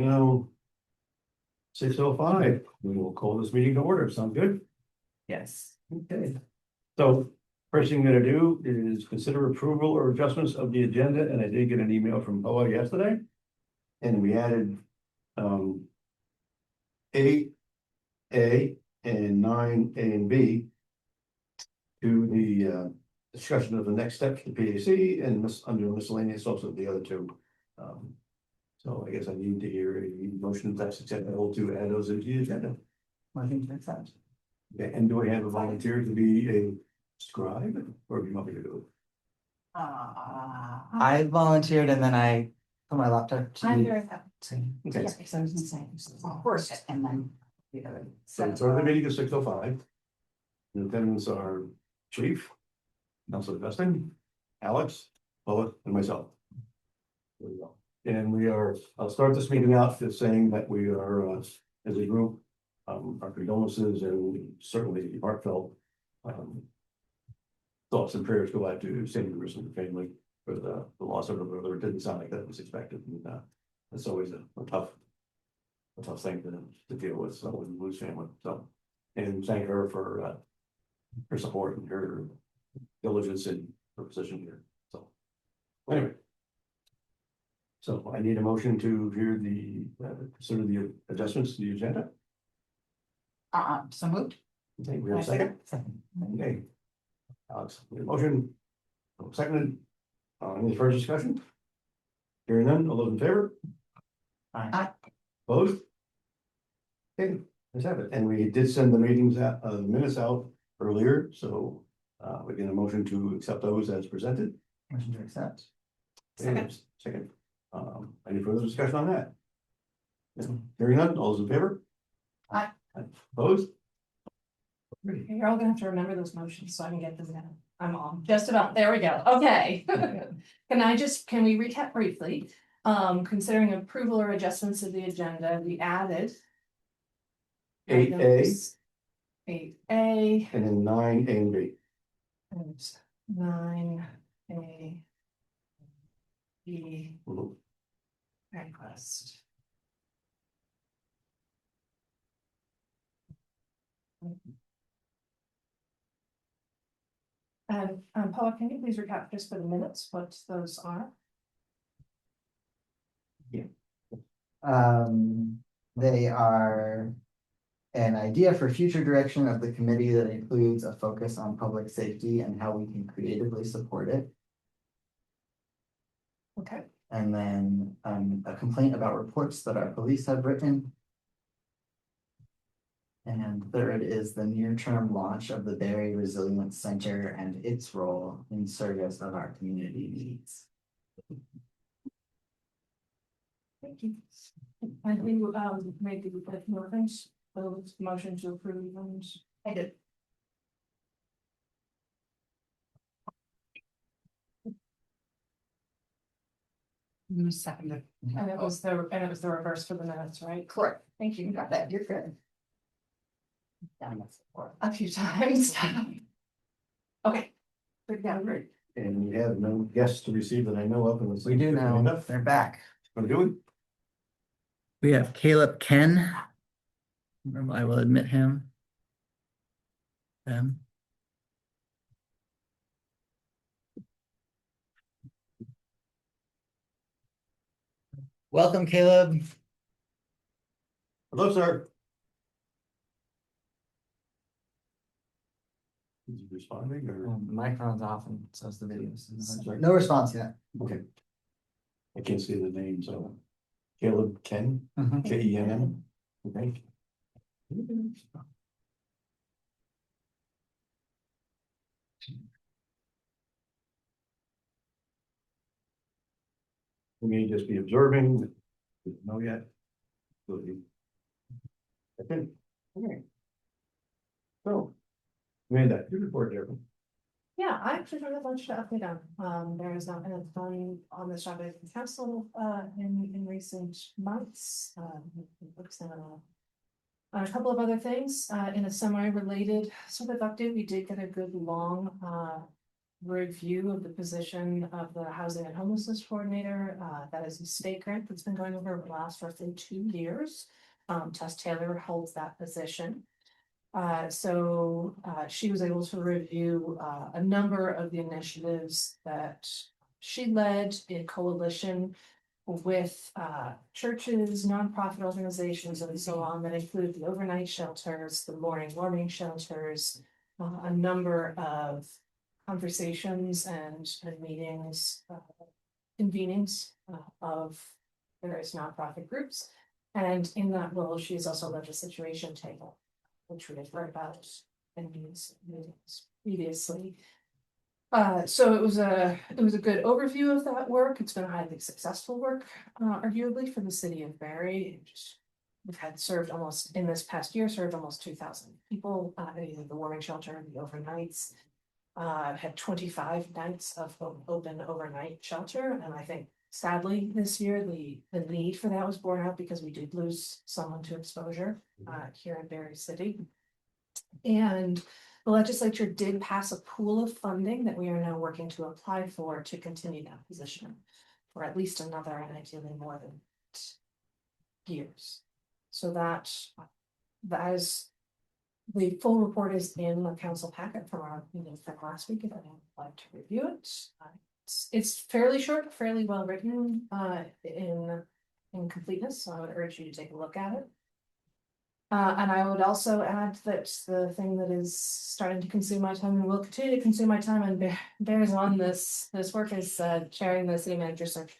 Now, 6:05, we will call this meeting to order. Sound good? Yes. Okay. So first thing I'm gonna do is consider approval or adjustments of the agenda, and I did get an email from Boa yesterday. And we added eight A and nine A and B to the discussion of the next steps to PAC and under miscellaneous also the other two. So I guess I need to hear a motion that's acceptable to add those into the agenda. I think makes sense. Okay, and do I have a volunteer to be a scribe, or do you want me to do it? I volunteered and then I put my laptop to. I'm very happy. Okay, Yeah, because I was gonna say, first, and then the other. so start the meeting at 6:05. The attendants are Chief, Councilor Vesting, Alex, Lois, and myself. There we go. And we are, I'll start this meeting out just saying that we are, as a group, our condolences and certainly heartfelt thoughts and prayers go out to Sandy Bruce and the family for the loss of her brother. It didn't sound like that was expected, and it's always a tough thing to deal with, so when you lose family, so. And thank her for her support and her diligence in her position here, so. Anyway. So I need a motion to hear consider the adjustments to the agenda. So moved. Okay, we have a second. Okay. Alex, your motion, seconded. Any further discussion? Hearing none, all those in favor? Aye. Opposed? Okay, let's have it. And we did send the meetings out, minutes out earlier, so we get a motion to accept those as presented. Motion to accept. Second. Any further discussion on that? Hearing none, all those in favor? Aye. Opposed? You're all gonna have to remember those motions so I can get them down. I'm on, just about, there we go, okay. Can we recap briefly? Considering approval or adjustments of the agenda, we added. 8A. 8A. And then 9A and B. And 9A. B. Mhm. Request. And Paula, can you please recap just for the minutes what those are? They are an idea for future direction of the committee that includes a focus on public safety and how we can creatively support it. Okay. And then a complaint about reports that our police have written. And third is the near-term launch of the Barre Resilience Center and its role in service of our community needs. Thank you. And we made the motions, those motion to approve and. I did. Seconded. And it was the reverse for the minutes, right? Correct. Thank you. You got that. You're good. A few times. Okay. Yeah, great. And we have no guests to receive that I know of. And We do now, they're back. Want to do it? We have Caleb Ken. I will admit him. Them. Welcome, Caleb. Hello, sir. Is he responding or? The microphone's off and so is the video. Sorry. No response yet. Okay. I can't see the name, so. Caleb Ken, Mhm. Kenn. Okay. We may just be observing. We don't know yet. Okay. Okay. So. Amanda, you report there. Yeah, I actually have a bunch to update on. There has not been a ton on the Strawberry Council in recent months. Looks on a couple of other things in a semi-related sort of update. We did get a good long review of the position of the Housing and Homelessness Coordinator. That is a state grant that's been going over the last roughly 2 years. Tess Taylor holds that position. So she was able to review a number of the initiatives that she led in coalition with churches, nonprofit organizations, and so on, that include the overnight shelters, the morning warming shelters, a number of conversations and meetings, convenings of various nonprofit groups. And in that role, she has also led the situation table, which we have heard about in these meetings previously. So it was a good overview of that work. It's been a highly successful work, arguably, for the city of Barre. We've had served almost, in this past year, served almost 2,000 people, in the warming shelter and the overnights. I've had 25 nights of open overnight shelter, and I think sadly this year the need for that was borne out because we did lose someone to exposure here in Barre City. And the legislature did pass a pool of funding that we are now working to apply for to continue that position for at least another, and ideally more than years. So that is, the full report is in the council packet from our meeting from last week, if anyone would like to review it. It's fairly short, fairly well written in completeness, so I would urge you to take a look at it. And I would also add that the thing that is starting to consume my time and will continue to consume my time and bears on this work is chairing the city manager search.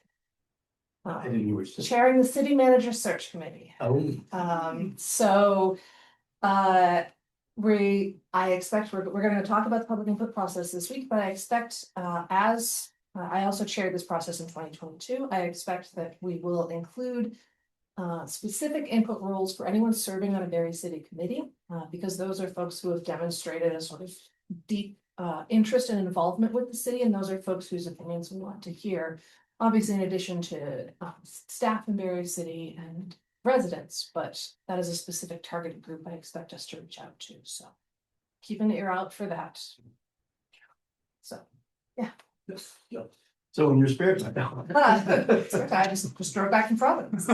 I didn't know which. Chairing the city manager search committee. Oh. So I expect we're going to talk about the public input process this week, but I expect as I also chaired this process in 2022, I expect that we will include specific input rules for anyone serving on a Barre City committee, because those are folks who have demonstrated a sort of deep interest and involvement with the city, and those are folks whose opinions we want to hear. Obviously, in addition to staff in Barre City and residents, but that is a specific targeted group I expect us to reach out to. So keep an ear out for that. So yeah. So in your spare time. I just drove back from Providence.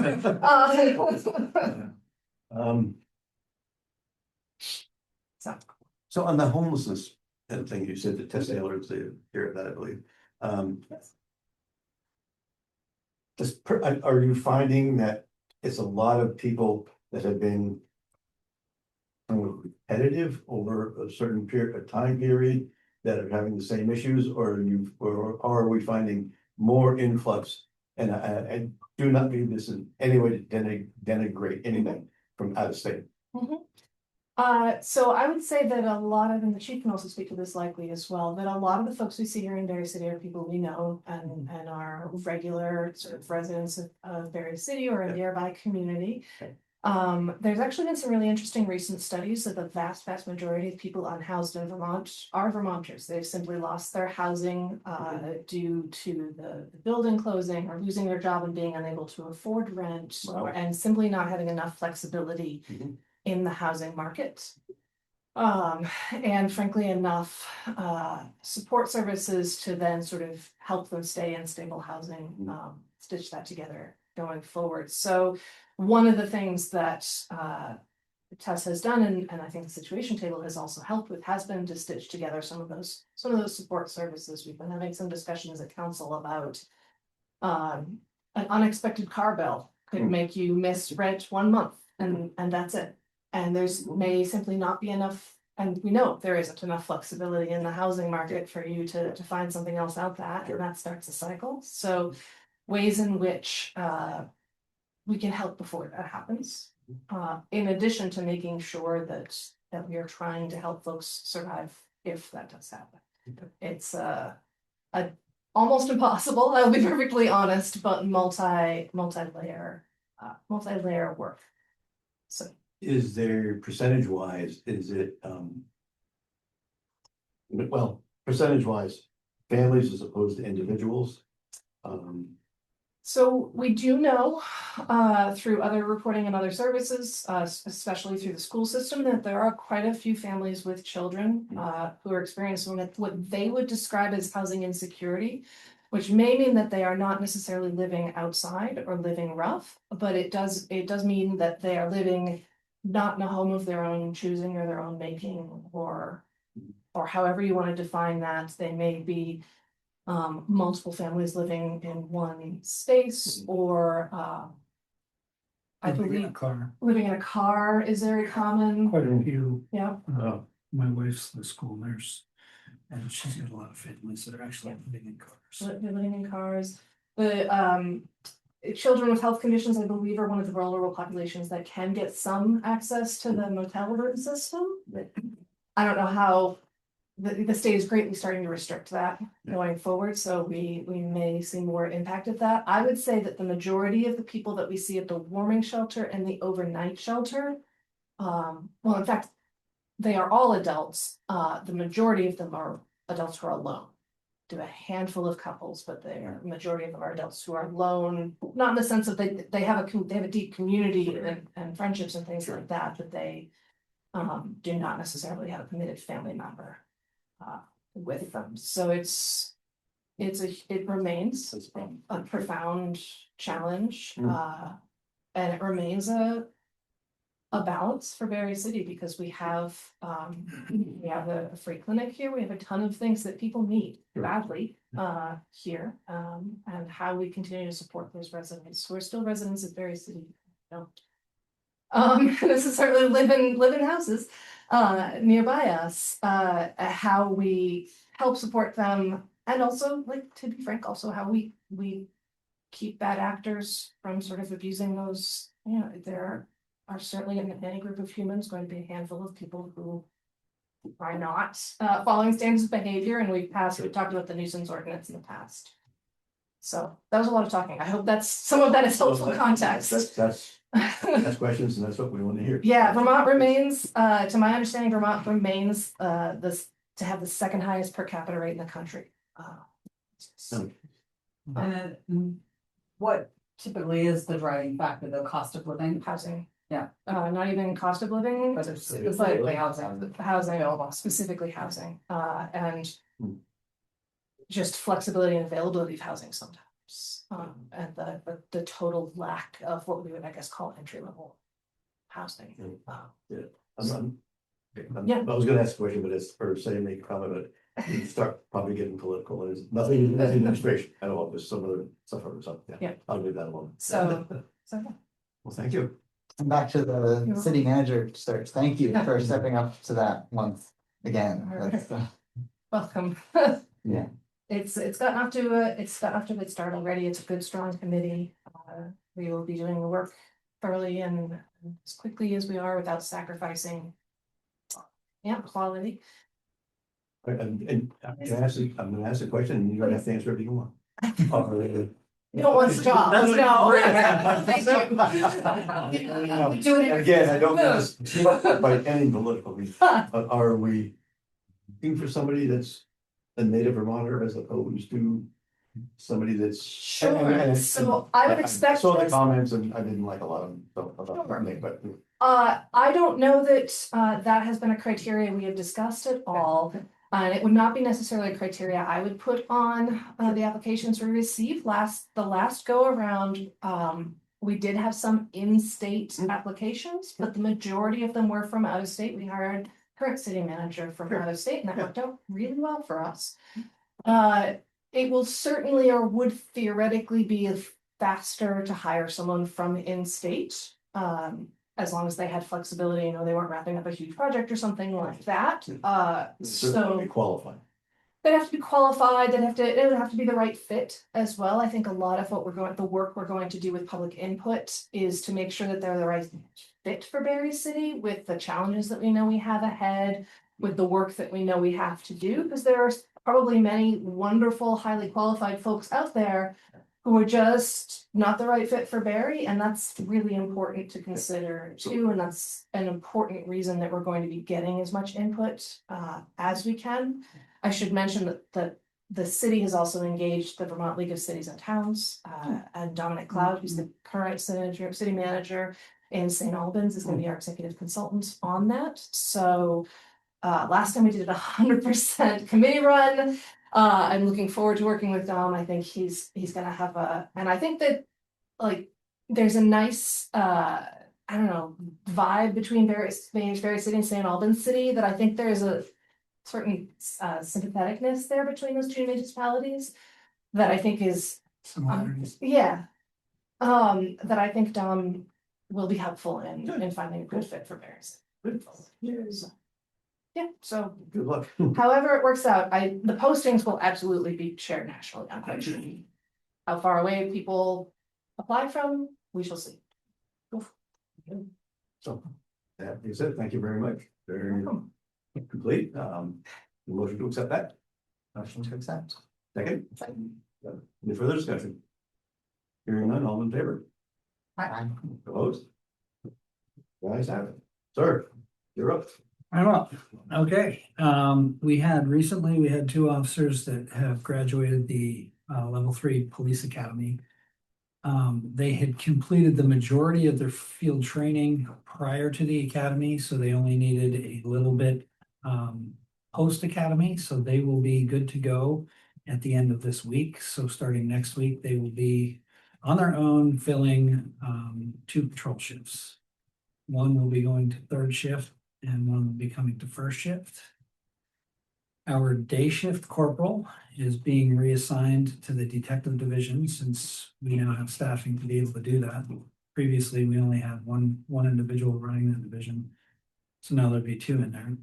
So on the homelessness thing, you said that Tess Taylor is the chair of that, I believe. Are you finding that it's a lot of people that have been repetitive over a certain period, a time period, that are having the same issues, or are we finding more influx? And I do not mean this in any way to denigrate anything from out of state. So I would say that a lot of, and the chief can also speak to this likely as well, that a lot of the folks we see here in Barre City are people we know and are regular sort of residents of Barre City or a nearby community. There's actually been some really interesting recent studies that the vast majority of people unhoused in Vermont are Vermonters. They've simply lost their housing due to the building closing or losing their job and being unable to afford rent, and simply not having enough flexibility in the housing market. And frankly enough support services to then sort of help them stay in stable housing, stitch that together going forward. So one of the things that Tess has done, and I think the situation table has also helped with, has been to stitch together some of those support services. We've been having some discussions at council about an unexpected car bill could make you miss rent 1 month, and that's it. And there's may simply not be enough, and we know there isn't enough flexibility in the housing market for you to find something else out that, and that starts a cycle. So ways in which we can help before that happens, in addition to making sure that we are trying to help folks survive if that does happen. It's almost impossible, I'll be perfectly honest, but multi-layer work. So Is there percentage wise, is it well, percentage wise, families as opposed to individuals? So we do know, through other reporting and other services, especially through the school system, that there are quite a few families with children, who are experiencing what they would describe as housing insecurity, which may mean that they are not necessarily living outside or living rough, but it does mean that they are living not in a home of their own choosing or their own making, or however you want to define that. They may be multiple families living in one space, or I Living in a believe car, living in a car is very common. quite a few, Yeah, my wife's the school nurse. And she's got a lot of families that are actually living in cars. they're living in cars. The children with health conditions, I believe, are one of the vulnerable populations that can get some access to the motel room system. But I don't know how the state is greatly starting to restrict that going forward, so we may see more impact of that. I would say that the majority of the people that we see at the warming shelter and the overnight shelter, well, in fact, they are all adults. The majority of them are adults who are alone. Do a handful of couples, but the majority of them are adults who are alone, not in the sense that they have a deep community and friendships and things like that, but they do not necessarily have a committed family member with them. So it remains a profound challenge, and it remains a balance for Barre City, because we have a free clinic here. We have a ton of things that people need badly here, and how we continue to support those residents who are still residents of Barre City. Don't necessarily live in houses nearby us, how we help support them, and also, like, to be frank, also how we keep bad actors from sort of abusing those. There are certainly in any group of humans going to be a handful of people who are not following standards of behavior, and we've talked about the nuisance ordinance in the past. So that was a lot of talking. I hope some of that is helpful context. That's questions, and that's what we want to hear. Yeah, Vermont remains, to my understanding, Vermont remains to have the second highest per capita rate in the country. And what typically is the driving factor, the cost of living? Housing. Yeah. Not even cost of living, But it's specifically housing. housing, specifically housing, and just flexibility and availability of housing sometimes. And the total lack of what we would, I guess, call entry level housing. I was gonna ask a question, but it's for saying, make a comment, but you start probably getting political, and it's nothing in the administration, I don't know, there's some other stuff or something, Yeah. I'll leave that alone. So Well, thank you. And back to the You're city manager search. Thank you Yeah. for stepping up to that once again. All right. That's, welcome. yeah. It's gotten off to a good start already. It's a good, strong committee. We will be doing the work thoroughly and as quickly as we are without sacrificing quality. And I'm gonna ask a question, and you don't have to answer if you want. You don't want to stop, let's go. Do it. Again, I don't know by any political reason, but are we looking for somebody that's a native Vermonter as opposed to somebody that's? Sure, so I would expect. Saw the this- comments and I didn't like a lot of them, but. I don't know that that has been a criteria we have discussed at all. And it would not be necessarily a criteria I would put on the applications we received the last go around. We did have some in-state applications, but the majority of them were from out of state. We hired current city manager from out of state, and that worked out really well for us. It will certainly, or would theoretically, be faster to hire someone from in-state. As long as they had flexibility, they weren't wrapping up a huge project or something like that. Certainly be qualified. They'd have to be qualified, it would have to be the right fit as well. I think a lot of the work we're going to do with public input is to make sure that they're the right fit for Barre City, with the challenges that we know we have ahead, with the work that we know we have to do, because there are probably many wonderful, highly qualified folks out there who are just not the right fit for Barre, and that's really important to consider too, and that's an important reason that we're going to be getting as much input as we can. I should mention that the city has also engaged the Vermont League of Cities and Towns, and Dominic Cloud, who's the current city manager in St. Albans, is gonna be our executive consultant on that. So last time we did 100% committee run. I'm looking forward to working with Dom. I think he's gonna have and I think that like there's a nice I don't know, vibe between various city and St. Albans City that I think there's a certain sympatheticness there between those two municipalities that I think is Similarities. yeah. That I think Dom will be helpful in finding a good fit for Barry's. So, yeah, so Good luck. however it works out, the postings will absolutely be shared nationally, I'm quite sure. How far away people apply from, we shall see. So, that is it. Thank you very much. Very complete. Motion to accept that. Motion to accept. Second. Any further discussion? Hearing none, all in favor? Aye. Opposed? Guys have it. Sir, you're up. I'm up. Okay, we had 2 officers that have graduated the level 3 police academy. They had completed the majority of their field training prior to the academy, so they only needed a little bit post academy, so they will be good to go at the end of this week. So starting next week, they will be on their own filling 2 patrol shifts. One will be going to 3rd shift and one will be coming to 1st shift. Our day shift corporal is being reassigned to the detective division since we now have staffing to be able to do that. Previously, we only had one individual running the division. So now there'll be 2 in there.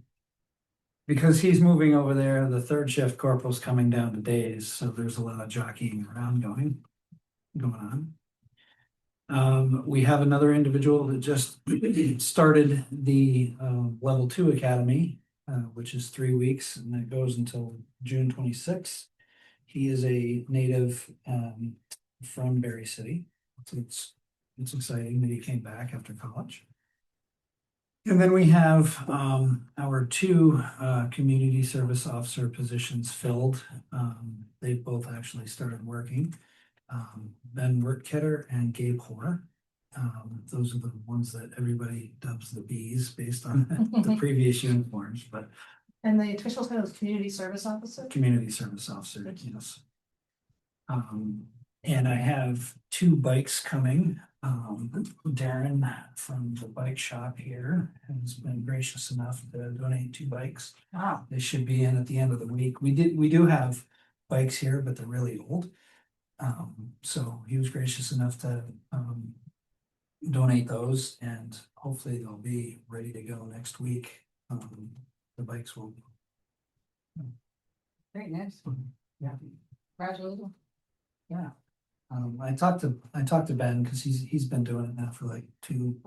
Because he's moving over there, the 3rd shift corporal's coming down to days, so there's a lot of jockeying around going on. We have another individual that just started the level 2 academy, which is 3 weeks, and that goes until June 26th. He is a native from Barre City, so it's exciting that he came back after college. And then we have our 2 community service officer positions filled. They've both actually started working. Ben Wertketter and Gabe Hoare. Those are the ones that everybody dubs the bees based on the previous uniforms, but And the official title is community service officer. community service officer, yes. And I have 2 bikes coming. Darren from the bike shop here has been gracious enough to donate 2 bikes. Wow. They should be in at the end of the week. We do have bikes here, but they're really old. So he was gracious enough to donate those, and hopefully they'll be ready to go next week. The bikes will. Very nice. Yeah. Congratulations. Yeah. I talked to Ben because he's been doing it now for like two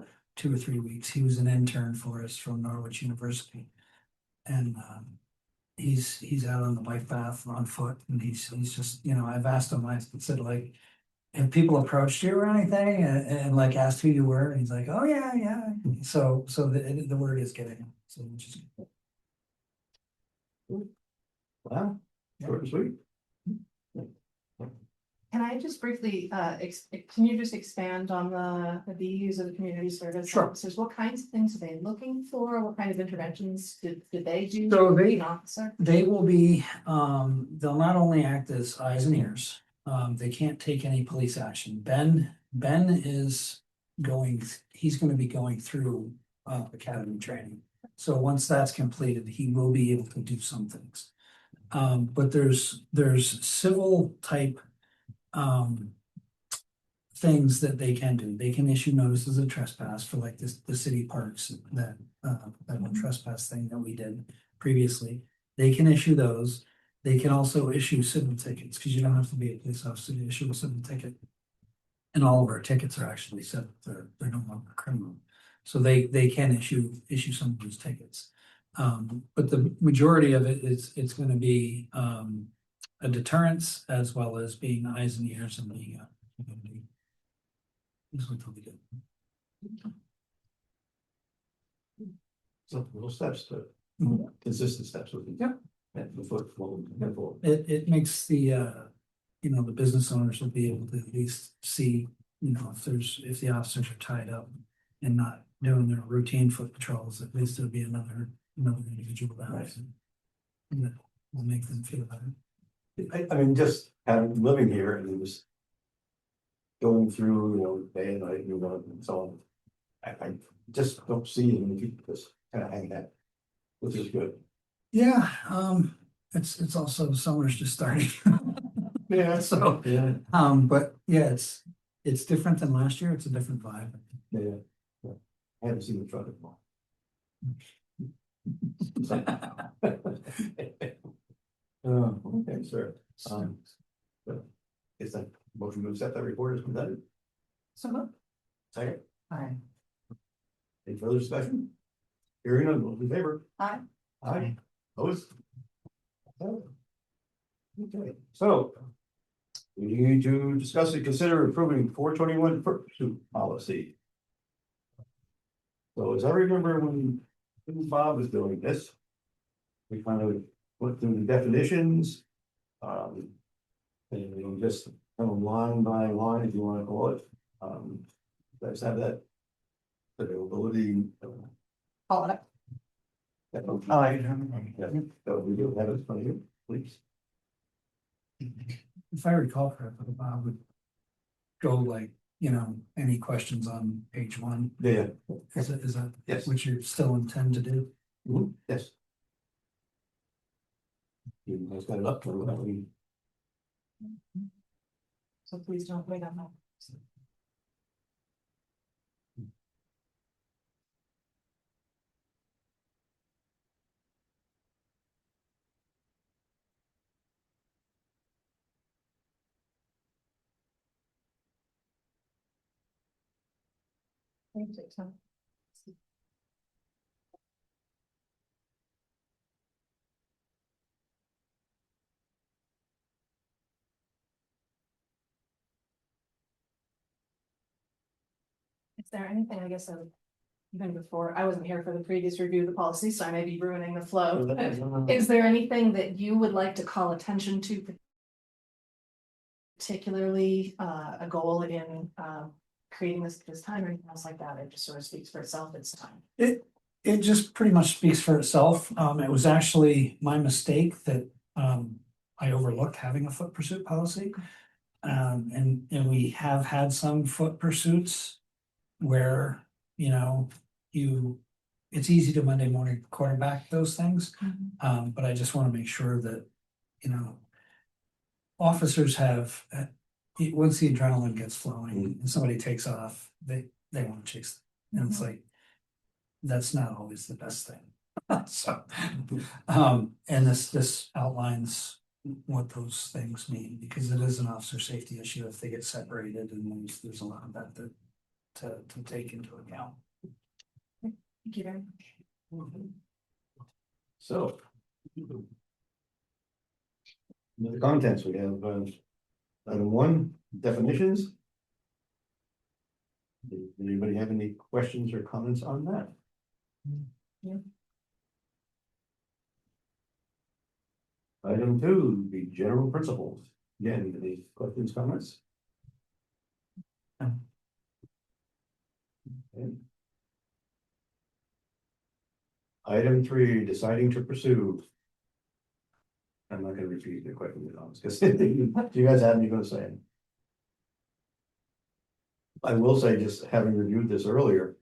or 3 weeks. He was an intern for us from Norwich University, and he's out on the bike path on foot, and he's just, I've asked him, I said, like, have people approached you or anything and like asked who you were, and he's like, oh yeah. So the word is getting out, so which is good. Wow, short and sweet. Can I just briefly, can you just expand on the views of the community service Sure. officers? What kinds of things are they looking for? What kind of interventions did they do? So as an officer? They will be, they'll not only act as eyes and ears, they can't take any police action. Ben is he's gonna be going through academy training. So once that's completed, he will be able to do some things. But there's civil type things that they can do. They can issue notices of trespass for like the city parks, that one trespass thing that we did previously. They can issue those. They can also issue civil tickets, because you don't have to be a police officer to issue a civil ticket. And all of our tickets are actually civil, they're no longer criminal. So they can issue some of those tickets. But the majority of it is, it's gonna be a deterrence as well as being eyes and ears and being a community. Is what they'll be doing. So little steps to Mhm. consistent steps with you. Yep. And the foot, well, handful. it makes the, you know, the business owners will be able to at least see, you know, if the officers are tied up and not doing their routine foot patrols, at least there'll be another individual that will make them feel better. I mean, just having, living here and just going through, you know, day and night, you know, and so on. I just don't see any people just kind of hang that, which is good. Yeah, it's also summer's just starting. Yeah. So, Yeah, but yeah, it's different than last year. It's a different vibe. yeah. I haven't seen the truck at all. Okay, sir. But is that motion to accept that report is presented? So, Second, Hi. any further discussion? Hearing none, those in favor? Aye. Aye. Opposed? Okay, so. We need to discuss and consider approving 421 pursuit policy. So as I remember when Bob was doing this. We kind of went through the definitions. And we just kind of line by line, if you want to call it. Let's have that. Availability. call it up. Yeah, Oh, so we do have it in front of you, please. If I recall correctly, Bob would go like, you know, any questions on page one. Yeah. Is that Yes. what you still intend to do? Yes. You guys got it up, or what we, So please don't wait on that. Thank you. Is there anything, I guess, even before, I wasn't here for the previous review of the policy, so I may be ruining the flow. Is there anything that you would like to call attention to? Particularly, a goal in, creating this time or anything else like that? It just sort of speaks for itself, it's time. It just pretty much speaks for itself. It was actually my mistake that I overlooked having a foot pursuit policy. And we have had some foot pursuits where, you know, it's easy to Monday morning quarterback those things. But I just want to make sure that, you know, officers have, once the adrenaline gets flowing and somebody takes off, they want to chase them. And it's like, that's not always the best thing. So, and this outlines what those things mean, because it is an officer safety issue if they get separated, and there's a lot of that to take into account. Thank you very much. So. The contents, we have, item one, definitions. Does anybody have any questions or comments on that? Yeah. Item two, the general principles. Again, any questions, comments? No. Okay. Item three, deciding to pursue. I'm not gonna repeat the question, because you guys have me gonna say. I will say, just having reviewed this earlier.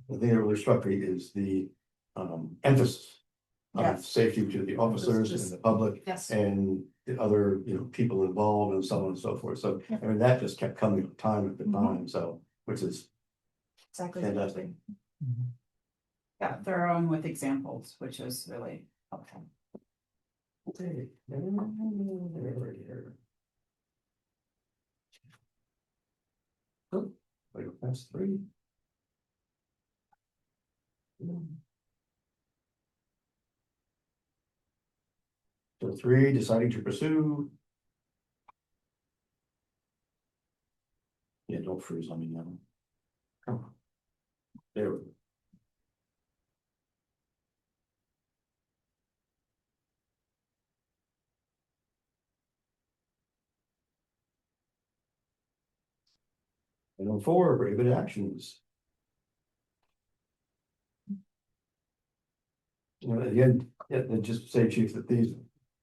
The thing that really struck me is the emphasis on Yes. safety to the officers and the public Yes. and the other, you know, people involved and so on and so forth. So, I mean, that just kept coming time after time, so, which is Exactly. fantastic. Yeah, thorough and with examples, which is really helpful. Okay. Oh, wait, that's three. So three, deciding to pursue. Yeah, don't freeze on me now. Come on. There we go. Item 4, prohibited actions. Again, yeah, and just say, Chief, that these,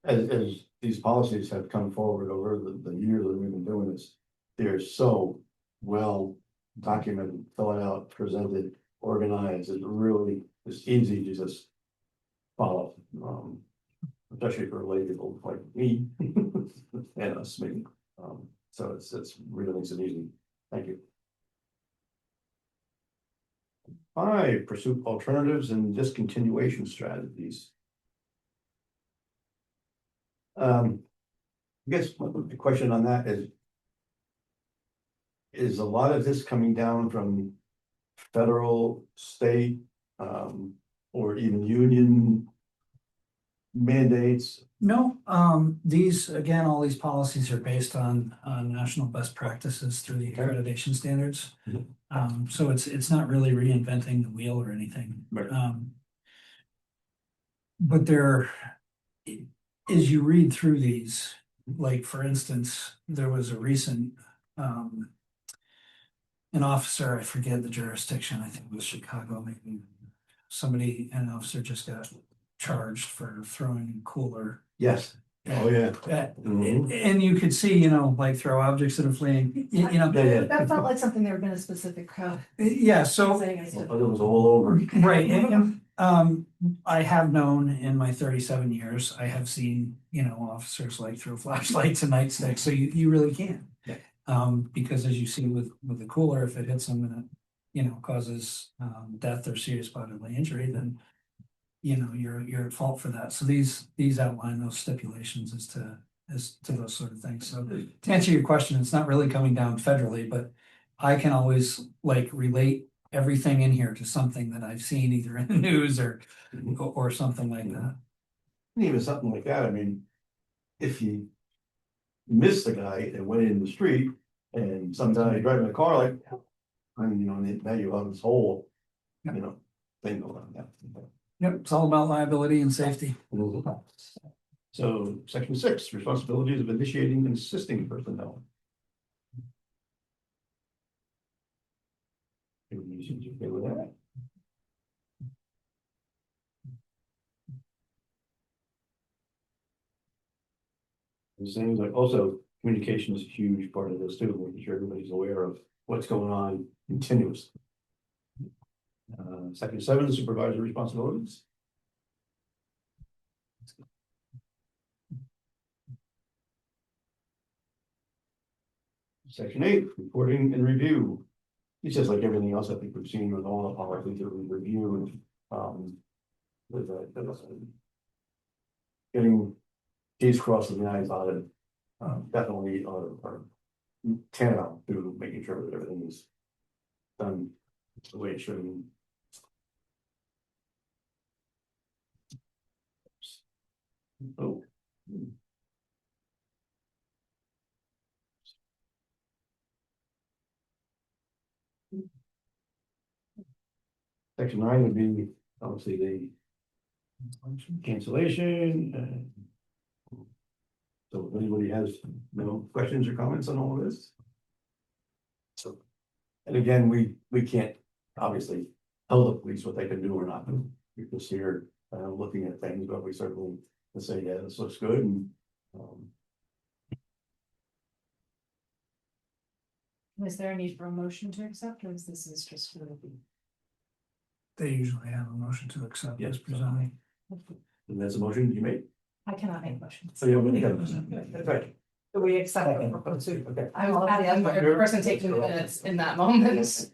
as these policies have come forward over the year that we've been doing this, they're so well documented, thought out, presented, organized, it's really, it's easy to just follow, especially for lay people like me and us, maybe. So it's really makes it easy. Thank you. 5, pursue alternatives and discontinuation strategies. I guess the question on that is a lot of this coming down from federal, state, or even union mandates? No, these, again, all these policies are based on national best practices through the accreditation standards. Mhm. So it's not really reinventing the wheel or anything. Right. But there, as you read through these, like, for instance, there was a recent, an officer, I forget the jurisdiction, I think it was Chicago, maybe. An officer just got charged for throwing a cooler. Yes. Oh, yeah. Mhm. And you could see, like, throw objects that are fleeing, Yeah, yeah. That felt like something there had been a specific crowd. yeah, so. Saying I said, It was all over. Right, I have known in my 37 years, I have seen, officers like throw flashlights and nightsticks, so you really can. Yeah. Because as you see with the cooler, if it hits them and it, causes death or serious bodily injury, then you're at fault for that. So these outline those stipulations as to those sort of things. So to answer your question, it's not really coming down federally, but I can always relate everything in here to something that I've seen either in the news or something like that. Even something like that, I mean, if you missed the guy and went in the street and some guy driving a car like, I mean, now you have this whole, thing going on. Yeah. Yep, it's all about liability and safety. So, section 6, responsibilities of initiating and assisting personnel. Everybody seems okay with that. The same, like, also, communication is a huge part of this too, making sure everybody's aware of what's going on continuously. Section 7, supervisor responsibilities. Section 8, reporting and review. It's just like everything else I think we've seen with all the policies that we review and with getting T's crossed and the I's dotted, definitely are tantamount to making sure that everything is done the way it should be. Oh. Section 9 would be obviously the cancellation. So if anybody has no questions or comments on all of this. So, and again, we can't obviously tell the police what they can do or not do. You're just here looking at things, but we certainly can say, yeah, this looks good. And is there a need for a motion to accept, or is this just for the? They usually have a motion to accept Yes. as presented. and that's a motion you made. I cannot make motions. So yeah, we got it. That's right. Do we accept the proposal? Okay. I was the person taking the minutes in that moment.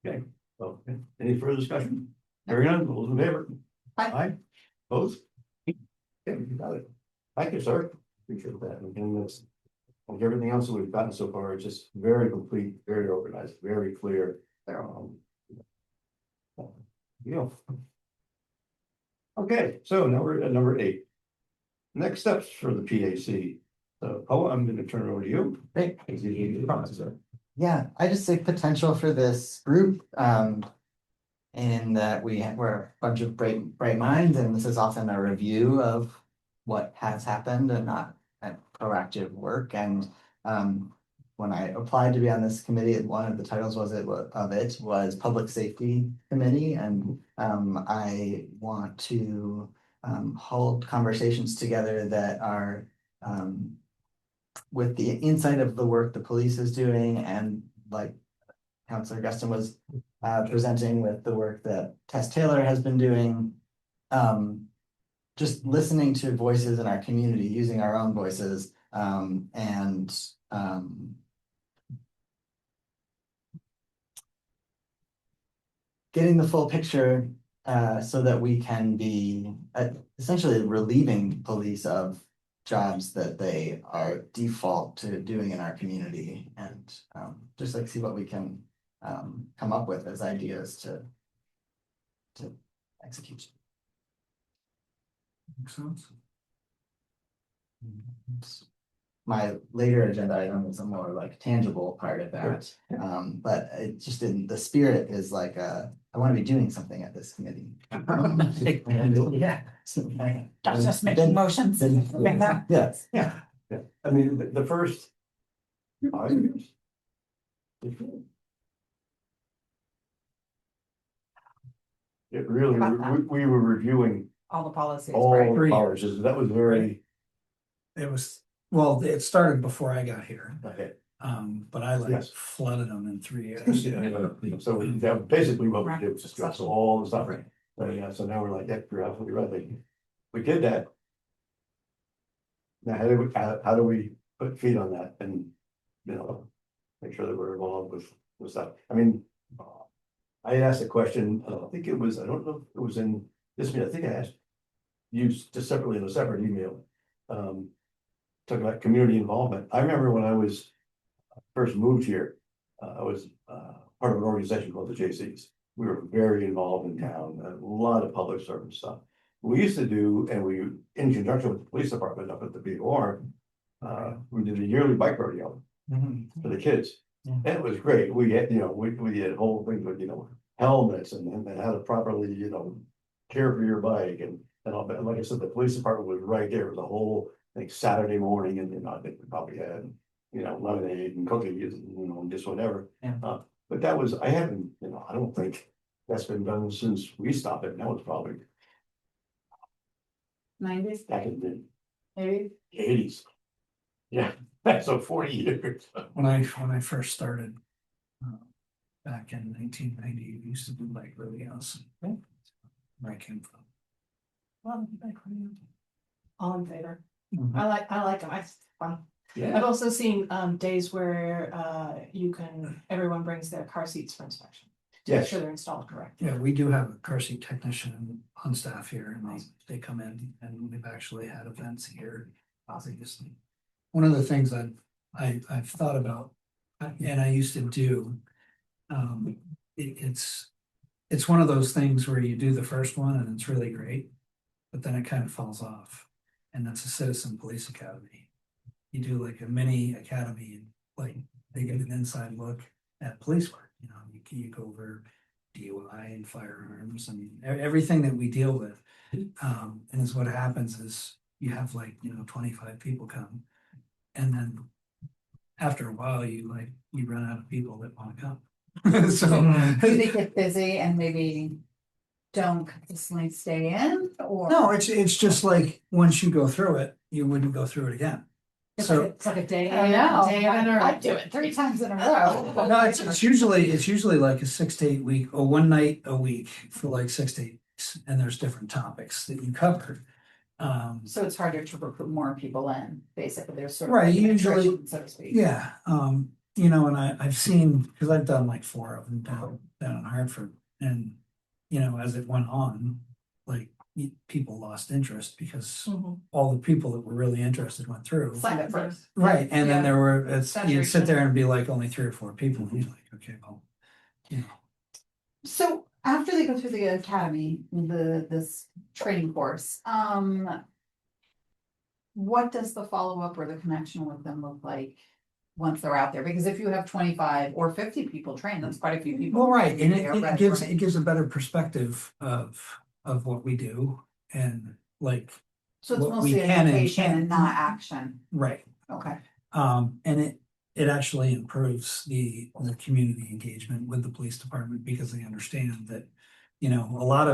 Okay. So, any further discussion? Hearing none, all those in favor? Aye. Opposed? Okay, you got it. Thank you, sir. Appreciate that. And again, that's like everything else that we've gotten so far, it's just very complete, very organized, very clear. Yeah. Okay, so now we're at number 8. Next steps for the PAC. So, Paul, I'm going to turn it over to you. Great. As you the process there. Yeah, I just see potential for this group, in that we're a bunch of bright minds, and this is often a review of what has happened and not a proactive work. And when I applied to be on this committee, one of the titles was Public Safety Committee, and I want to hold conversations together that are with the insight of the work the police is doing, and like Counselor Guston was presenting with the work that Tess Taylor has been doing. Just listening to voices in our community, using our own voices, and getting the full picture so that we can be essentially relieving police of jobs that they are default to doing in our community, and just like see what we can come up with as ideas to execute. Makes sense. My later agenda item is a more like tangible part of that. But it just in the spirit is like, I want to be doing something at this committee. Yeah. That's just making motions. Yes. Yeah. I mean, the first 5 years. It really, we were reviewing All the policies, all right? the policies. That was very, It was, well, it started before I got here, okay. but I like Yes. flooded them in 3 years. So that basically what we Right. did was discuss all the stuff. So yeah, so now we're like, yeah, you're absolutely right. Like, we did that. Now, how do we put feet on that and, make sure that we're involved with stuff? I mean, I asked a question, I think it was, I don't know if it was in this meeting, I think I asked you just separately in a separate email. Talking about community involvement. I remember when I was first moved here, I was part of an organization called the JCs. We were very involved in town, a lot of public service stuff. We used to do, and we, in conjunction with the police department up at the BOR, we did a yearly bike rodeo for the kids. Yeah. And it was great. We had, we had whole things with, helmets and how to properly, care for your bike and all. But like I said, the police department was right there. It was a whole, like Saturday morning, and I think we probably had, lemonade and cookies and, just whatever. Yeah. But that was, I haven't, I don't think that's been done since we stopped it. And that was probably 90s, back in the maybe? 80s. Yeah, so 40 years. When I first started, back in 1990, we used to do like rodeos. Where I came from. All in favor? Mhm. I like them, it's fun. Yeah. I've also seen days where everyone brings their car seats for inspection. To make Yes. sure they're installed correctly. Yeah, we do have a car seat technician on staff here, and they come in, and we've actually had events here. Obviously, one of the things I've thought about, and I used to do, it's one of those things where you do the first one and it's really great, but then it kind of falls off, and that's a citizen police academy. You do like a mini academy, and like they get an inside look at police work. You go over DUI and firearms and everything that we deal with. And is what happens is you have 25 people come, and then after a while you run out of people that want to come. So Do they get busy and maybe don't consistently stay in, or? no, it's just like once you go through it, you wouldn't go through it again. It's So like a day. I know, Day in or I do it 3 times in a row. no, it's usually like a 6 to 8 week, or one night a week for like 6 to 8 weeks, and there's different topics that you cover. So it's harder to recruit more people in, basically, there's sort of. Right, like an usually- attrition, so to speak. Yeah, and I've seen, because I've done like 4 of them down in Hartford, and as it went on, people lost interest because Mhm. all the people that were really interested went through. Sign up first. Right, and then Yeah. there were, you'd sit Saturation. there and be like only 3 or 4 people, and you're like, okay, well, So after they go through the academy, this training course, what does the follow-up or the connection with them look like once they're out there? Because if you have 25 or 50 people trained, that's quite a few people. well, right, and They're it ready, gives, right? it gives a better perspective of what we do, and So it's what we mostly can and education can't. and not action, right. okay. And it actually improves the community engagement with the police department because they understand that, you know, a lot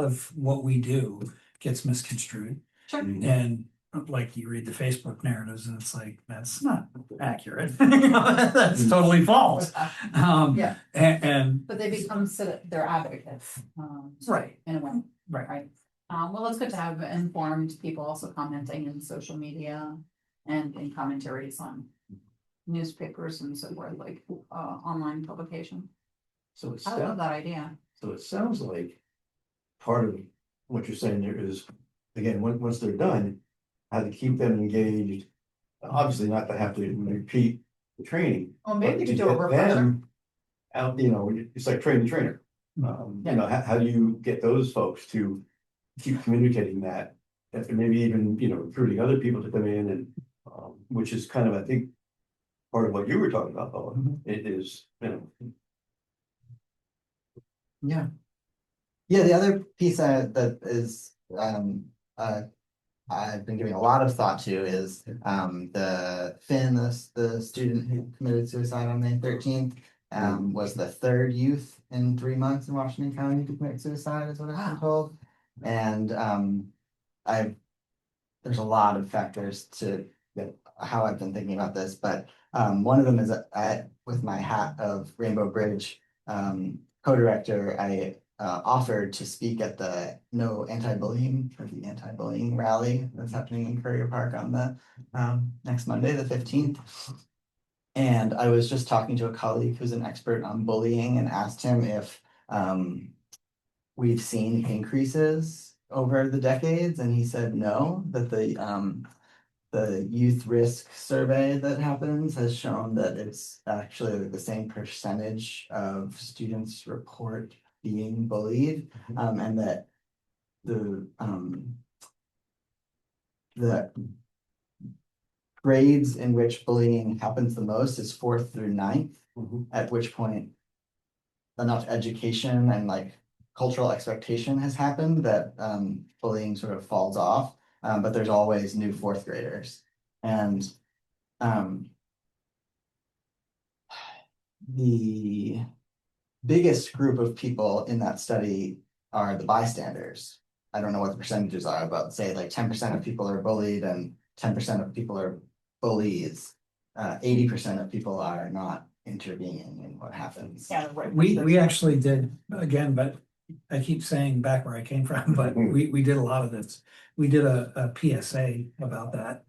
of what we do gets misconstrued. Sure. And like you read the Facebook narratives and it's like, that's not accurate. You know, that's totally false. Yeah. And But they become, they're advocates, right, in a way, right. right? Well, it's good to have informed people also commenting in social media and in commentaries on newspapers and so forth, like, online publication. So it I love sounds, that idea. so it sounds like part of what you're saying there is, again, once they're done, how to keep them engaged. Obviously not to have to repeat the training. Well, maybe but you to could do a get refresher. them out, you know, it's like train the trainer. You know, how do you get those folks to keep communicating that? And maybe even, you know, recruiting other people to come in and, which is kind of, I think, part of what you were talking about, Paula. It is, you know. Yeah. Yeah, the other piece that is, I've been giving a lot of thought to is, the Finn, the student who committed suicide on May 13th. Was the third youth in 3 months in Washington County to commit suicide, is what I've been told. And, there's a lot of factors to how I've been thinking about this, but one of them is with my hat of Rainbow Bridge co-director, I offered to speak at the No Anti-Bullying or the Anti-Bullying rally that's happening in Courier Park on the next Monday, the 15th. And I was just talking to a colleague who's an expert on bullying and asked him if we've seen increases over the decades, and he said no, that the youth risk survey that happens has shown that it's actually the same percentage of students report being bullied, and that the grades in which bullying happens the most is 4th through 9th, at which point enough education and like cultural expectation has happened that bullying sort of falls off. But there's always new 4th graders. And the biggest group of people in that study are the bystanders. I don't know what the percentages are, but say like 10% of people are bullied and 10% of people are bullies. 80% of people are not intervening in what happens. Yeah, right. We actually did, again, but I keep saying back where I came from, but we did a lot of this. We did a PSA about that.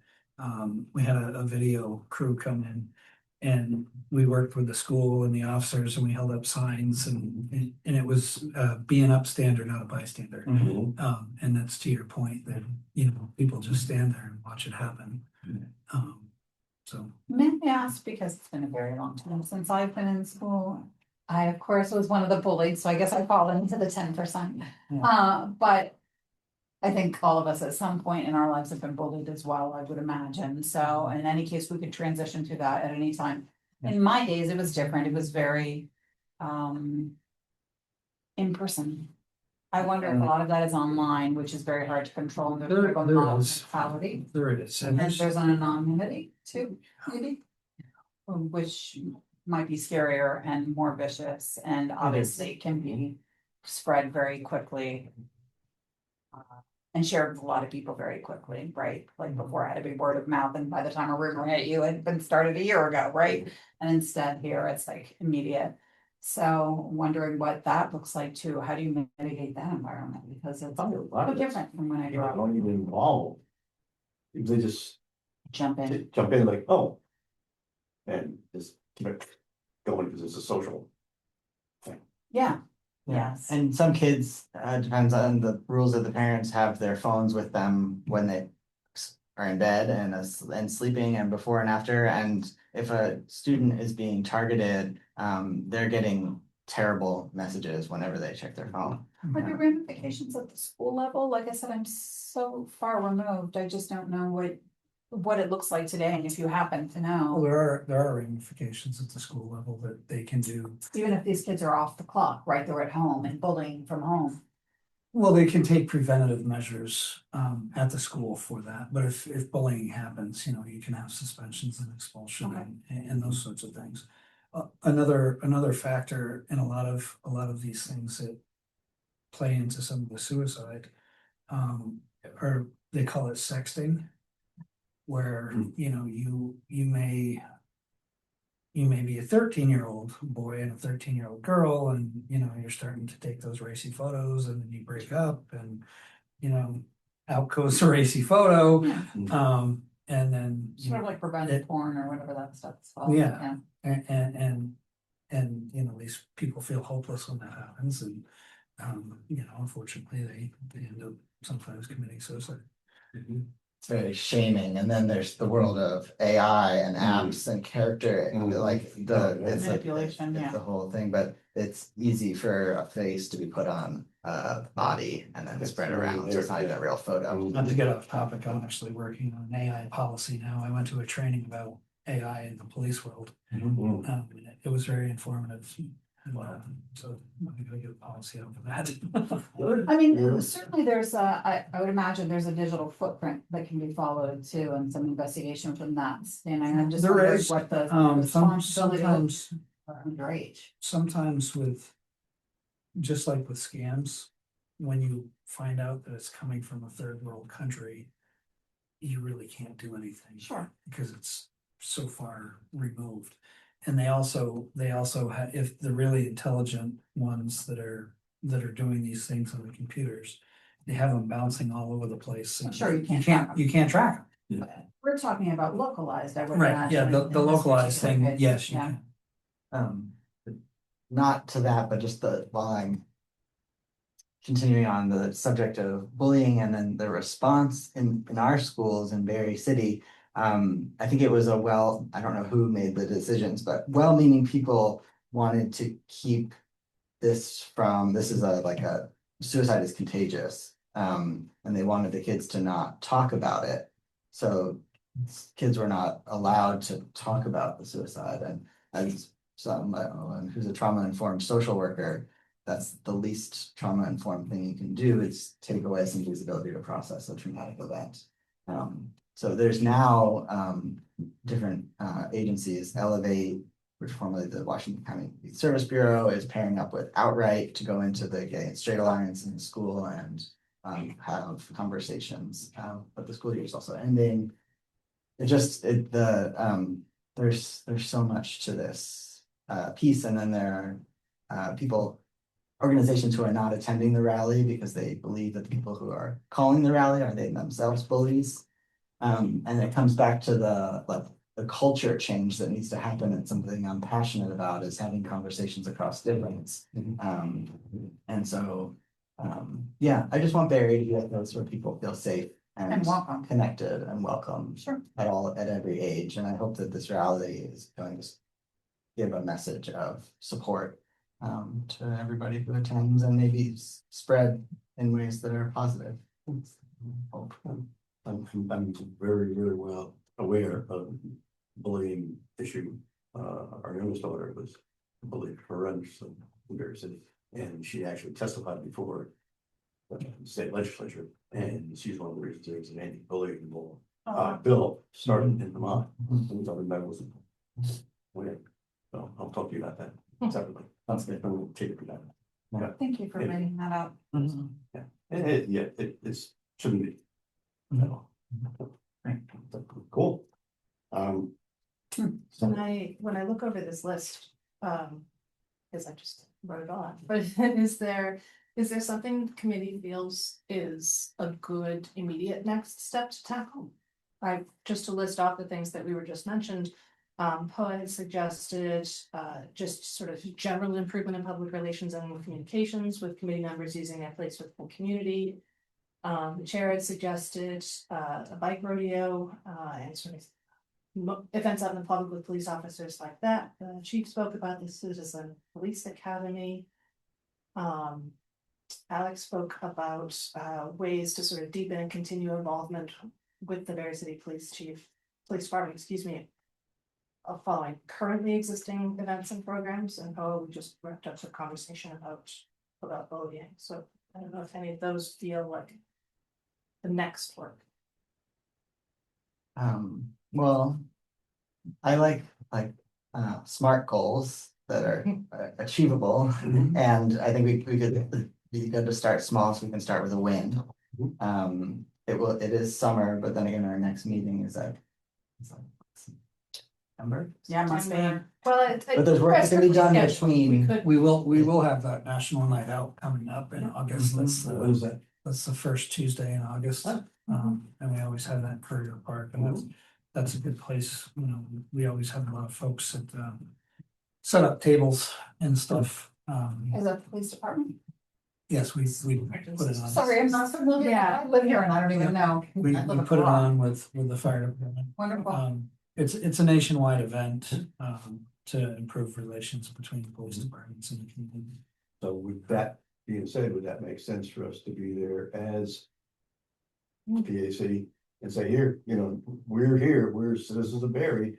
We had a video crew come in and we worked with the school and the officers and we held up signs and it was be an upstander, not a bystander. And that's to your point that, you know, people just stand there and watch it happen. So. May I ask, because it's been a very long time since I've been in school, I of course was one of the bullied, so I guess I fall into the 10%. But I think all of us at some point in our lives have been bullied as well, I would imagine. So in any case, we could transition to that at any time. In my days, it was different. It was very in person. I wonder if a lot of that is online, which is very hard to control. And there's a lot of mentality. There it is. And there's an anonymity too, maybe, which might be scarier and more vicious, and obviously can be spread very quickly. And shared with a lot of people very quickly, right? Like before, I had to be word of mouth, and by the time a rumor hit you, it had been started a year ago, right? And instead here, it's like immediate. So wondering what that looks like too. How do you mitigate that environment? Because it's so different from when I grew up. Don't even involve. They just Jump in. jump in like, oh. And just keep it going because it's a social thing. Yeah. Yeah. Yes. And some kids, depends on the rules of the parents, have their phones with them when they are in bed and sleeping and before and after. And if a student is being targeted, they're getting terrible messages whenever they check their phone. Are there ramifications at the school level? Like I said, I'm so far removed. I just don't know what it looks like today, and if you happen to Well, know. there are ramifications at the school level that they can do. Even if these kids are off the clock, right, they're at home and bullying from home. Well, they can take preventative measures at the school for that, but if bullying happens, you can have suspensions and expulsion and those sorts of things. Another factor in a lot of these things that play into some of the suicide, or they call it sexting. Where, you may be a 13-year-old boy and a 13-year-old girl, and you're starting to take those racy photos, and then you break up, and out goes the racy photo. Yeah. And then Sort of like preventive porn or whatever that stuff's called. Yeah. and these people feel hopeless when that happens, and unfortunately they end up sometimes committing suicide. It's very shaming, and then there's the world of AI and apps and character, like it's Manipulation, it's yeah. the whole thing, but it's easy for a face to be put on a body and then spread around, so it's not even a real photo. Not to get off topic, I'm actually working on an AI policy now. I went to a training about AI in the police world. It was very informative. So I'm gonna get a policy out for that. I mean, certainly there's I would imagine there's a digital footprint that can be followed too, and some investigation from that. And I'm just There wondering is, what the responsibility sometimes, are underage. sometimes just like with scams, when you find out that it's coming from a third world country, you really can't do anything. Sure. Because it's so far removed. And they also have, if the really intelligent ones that are doing these things on the computers, they have them bouncing all over the place. and Sure, you can't track 'em. You can't track them. We're talking about localized, I would Right, imagine. yeah, the in this localized particular thing, case. yes, you Yeah. can. Not to that, but just while I'm continuing on the subject of bullying and then the response in our schools in Barre City. I think it was I don't know who made the decisions, but well-meaning people wanted to keep this is a suicide is contagious. And they wanted the kids to not talk about it. So kids were not allowed to talk about the suicide. And as someone who's a trauma-informed social worker, that's the least trauma-informed thing you can do is take away somebody's ability to process a traumatic event. So there's now different agencies, Elevate, which formerly the Washington County Youth Service Bureau, is pairing up with Outright to go into the Gay and Straight Alliance in the school and have conversations. But the school year is also ending. There's so much to this piece, and then there are organizations who are not attending the rally because they believe that the people who are calling the rally are they themselves bullies. And it comes back to the culture change that needs to happen, and something I'm passionate about is having conversations across difference. And so, yeah, I just want Barre to be a place where people feel safe and welcome, connected and welcome. Sure. At every age. And I hope that this rally is going to give a message of support to everybody who attends, and maybe spread in ways that are positive. I'm very, very well aware of bullying issue. Our youngest daughter was bullied horrendously in Barre City, and she actually testified before the state legislature, and she's one of the reasons there's an anti-bullying bill started in Vermont. So I'll talk to you about that separately. That's good. We'll take it from that. Thank you for bringing that up. Yeah, it shouldn't be. No. Cool. When I look over this list, because I just wrote it on, but is there something the committee feels is a good immediate next step to tackle? Just to list off the things that we were just mentioned. Poa had suggested just sort of general improvement in public relations and communications with committee members using their place with the community. The chair had suggested a bike rodeo and sort of events out in the public with police officers like that. The chief spoke about the Citizen Police Academy. Alex spoke about ways to sort of deepen and continue involvement with the Barre City Police Department, following currently existing events and programs. And we just wrapped up a conversation about bullying. So I don't know if any of those feel like the next work. Well, I like, smart goals that are achievable. Mhm. And I think we could be good to start small, so we can start with a win. It is summer, but then again, our next meeting is like September. Yeah, must be. September. Well, But there's work that can be done between. We will have that national night out coming up in August. What is that? That's the first Tuesday in August. And we always have that in Courier Park, and that's a good place, you know, we always have a lot of folks that set up tables and stuff. Is that the police department? Yes, we put it on. Sorry, I'm not familiar. Yeah. I live here and I don't even know. We I live put it abroad. on with the fire department. Wonderful. It's a nationwide event to improve relations between police departments and the community. So with that being said, would that make sense for us to be there as PAC and say, here, you know, we're here, we're citizens of Barre.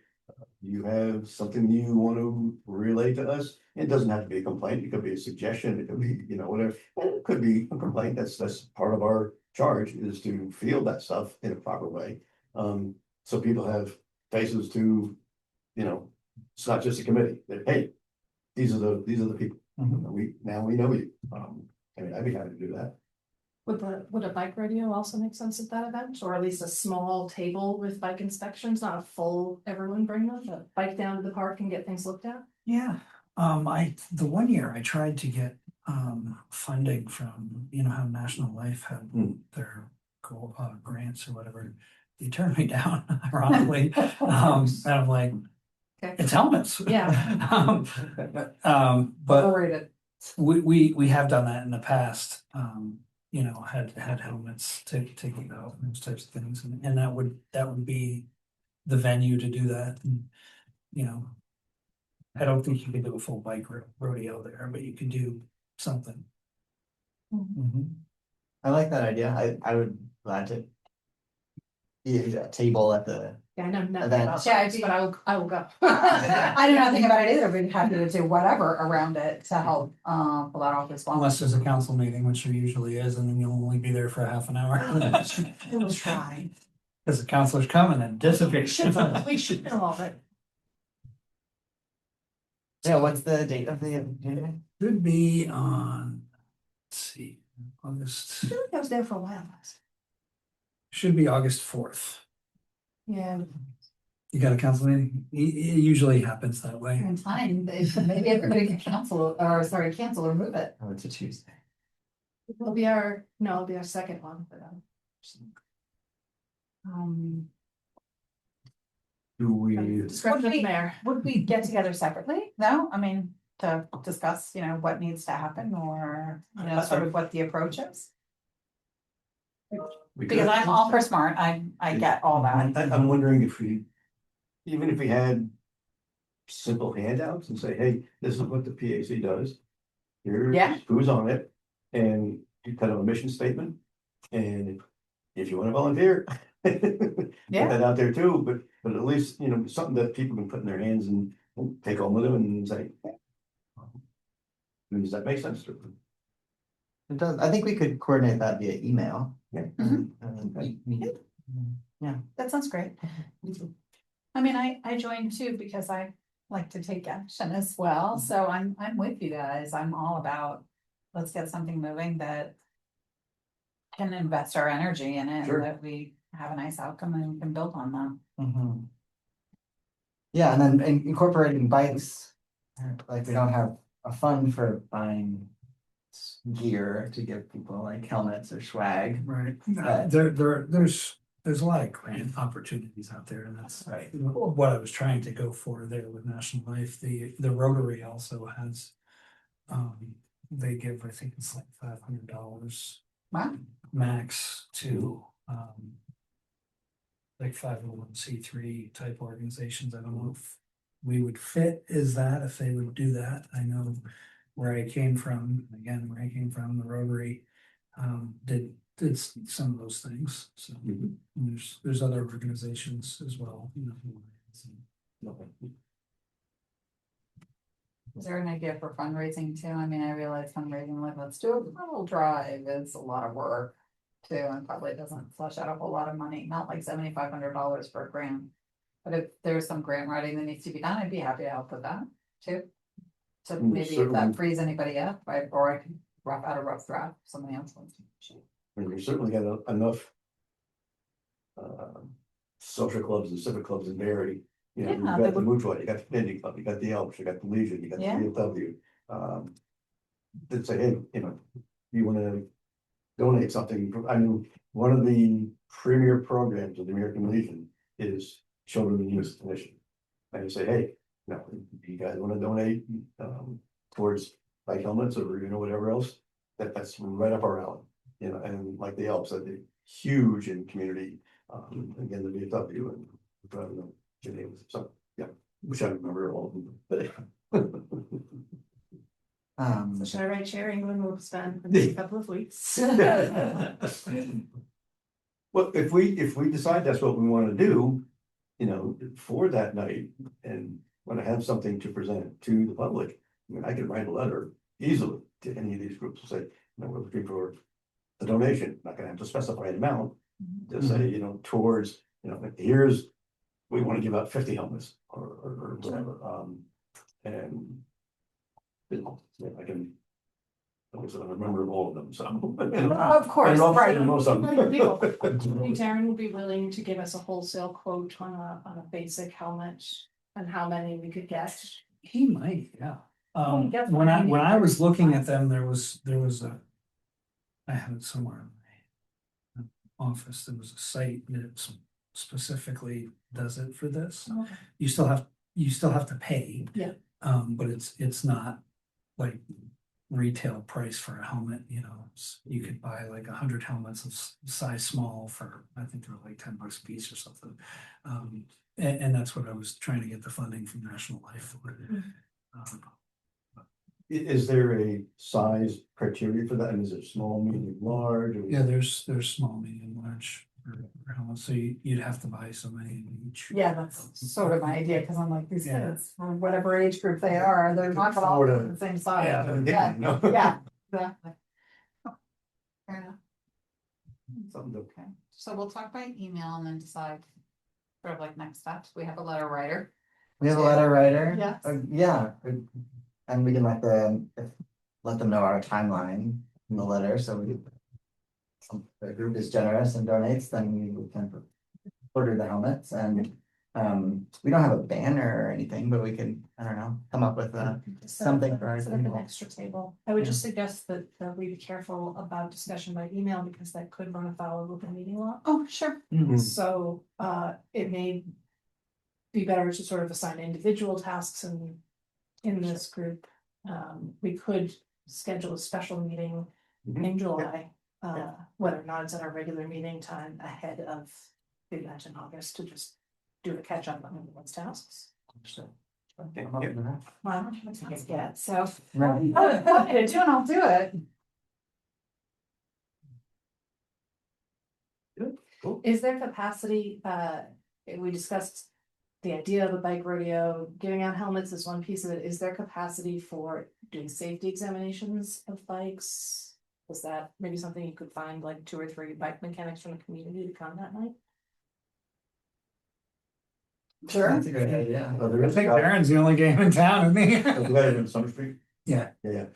You have something you want to relay to us? It doesn't have to be a complaint, it could be a suggestion, it could be, you know, whatever. And it could be a complaint, that's part of our charge, is to field that stuff in a proper way. So people have faces to, you know, it's not just a committee, that, hey, these are the people. We know you. I mean, I'd be happy to do that. Would a bike radio also make sense at that event, or at least a small table with bike inspections, not a full, everyone bring them, but bike down to the park and get things looked at? Yeah, the one year I tried to get funding from, you know, how National Life had their grants or whatever. They turned me down, ironically. And I'm like, Okay. it's helmets. Yeah. But Overrated. we have done that in the past. You know, had helmets taking out and those types of things, and that would be the venue to do that. And, you know, I don't think you could do a full bike rodeo there, but you could do something. I like that idea. I would glad to be at a table at the. Yeah, I know nothing Event. about Yeah, bikes, but I will go. I did not think about it either, we'd happy to do whatever around it to help pull that off as well. Unless there's a council meeting, which there usually is, and then you'll only be there for a half an hour. We'll try. Because the councilors come and then dissipate. We should know all that. Yeah, what's the date of the meeting? Could be on, let's see, August, I feel like I was there for a while last. should be August 4th. Yeah. You got a council meeting? It usually happens that way. In time, maybe everybody can cancel or move it. Oh, it's a Tuesday. It'll be our second one, but Do we, discretion of the mayor. Would we get together separately? No, I mean, to discuss, you know, what needs to happen or, you know, sort of what the approach is? Because I'm all for smart, I get all that. I'm wondering if even if we had simple handouts and say, hey, this is what the PAC does. Here's Yeah. who's on it, and you kind of a mission statement, and if you want to volunteer. Yeah. Get that out there too, but at least, you know, something that people can put in their hands and take home with them and say. Does that make sense to them? It does. I think we could coordinate that via email. Yeah. Yeah. That sounds great. I mean, I joined too because I like to take action as well, so I'm with you guys, I'm all about, let's get something moving that can invest our energy in it, Sure. that we have a nice outcome and we can build on them. Yeah, and then incorporating bikes, like we don't have a fund for buying gear to give people like helmets or swag. Right. Right. There's a lot of grant opportunities out there, and that's Right. what I was trying to go for there with National Life. The Rotary also has, they give, I think it's like $500 Wow. max to, like 501c3 type organizations. I don't know if we would fit is that, if they would do that. I know where I came from, the Rotary, did some of those things, so. Mhm. And there's other organizations as well, you know. Is there an idea for fundraising too? I mean, I realize fundraising, like, let's do a little drive, it's a lot of work. Too, and probably doesn't flush out a whole lot of money, not like $7,500 for a grant. But if there's some grant writing that needs to be done, I'd be happy to help with that too. So maybe if certainly. that frees anybody up, right, or I can rough out a rough draft, somebody else wants to. I mean, we certainly got enough. Social clubs and civic clubs in Barre, you know, Yeah, you've they got the would- Mutual, you got the Pindy Club, you got the Elks, you got the Legion, you got the Yeah. VFW. That say, hey, you know, you wanna donate something, I mean, one of the premier programs of the American Legion is Children and Youth Commission. And you say, hey, no, do you guys wanna donate, towards bike helmets or, you know, whatever else? That's right up our alley, you know, and like the Elks, they're huge in community, again, the VFW and, I don't know, your names, so, yeah, wish I remember all of them, but. So should I write Chair England will spend the next couple of weeks? Well, if we decide that's what we wanna do, you know, for that night and wanna have something to present to the public. I mean, I can write a letter easily to any of these groups and say, you know, we're looking for a donation, not gonna have to specify an amount. To say, you know, towards, you know, here's, we wanna give out 50 helmets or whatever, and. You know, yeah, I can. Like I said, I remember all of them, so. Of course, right. Most of them. Do you think Darren would be willing to give us a wholesale quote on a basic helmet and how many we could get? He might, yeah. Oh, he gets When mine. I was looking at them, there was a. I have it somewhere in my office, there was a site that specifically does it for this. Okay. You still have to pay. Yeah. But it's not like retail price for a helmet, you know, you could buy like 100 helmets of size small for, I think they were like $10 a piece or something. And that's what I was trying to get the funding from National Life for. Is there a size criteria for that? And is it small, medium, large? Yeah, there's small, medium, large for helmets, so you'd have to buy so many of each. Yeah, that's sort of my idea, cause I'm like, these Yeah. kids, or whatever age group they are, they're not gonna all be the same size. Yeah. No. Yeah, exactly. Fair enough. Something to. Okay, so we'll talk by email and then decide sort of like next steps. We have a letter writer. We have a letter writer. Yes. Yeah, and we can let them know our timeline in the letter, so we. The group is generous and donates, then we can order the helmets and, we don't have a banner or anything, but we can, I don't know, come up with something for our Set up an table. extra table. I would just suggest that we be careful about discussion by email because that could run afoul of open meeting law. Oh, sure. So it may be better to sort of assign individual tasks in this group. We could schedule a special meeting in July, whether or not it's at our regular meeting time ahead of the event in August to just do a catch up on everyone's tasks. Okay, Oh, yeah. yeah. Well, I don't have a chance yet, so. Right. I'll do it, and I'll do it. Cool. Is there capacity, we discussed the idea of a bike rodeo, giving out helmets is one piece of it. Is there capacity for doing safety examinations of bikes? Is that maybe something you could find like 2 or 3 bike mechanics from the community to come that night? Sure. That's a great idea. Oh, there I is think a- Darren's the only game in town, isn't he? Oh, the guy in Summer Street? Yeah. Yeah.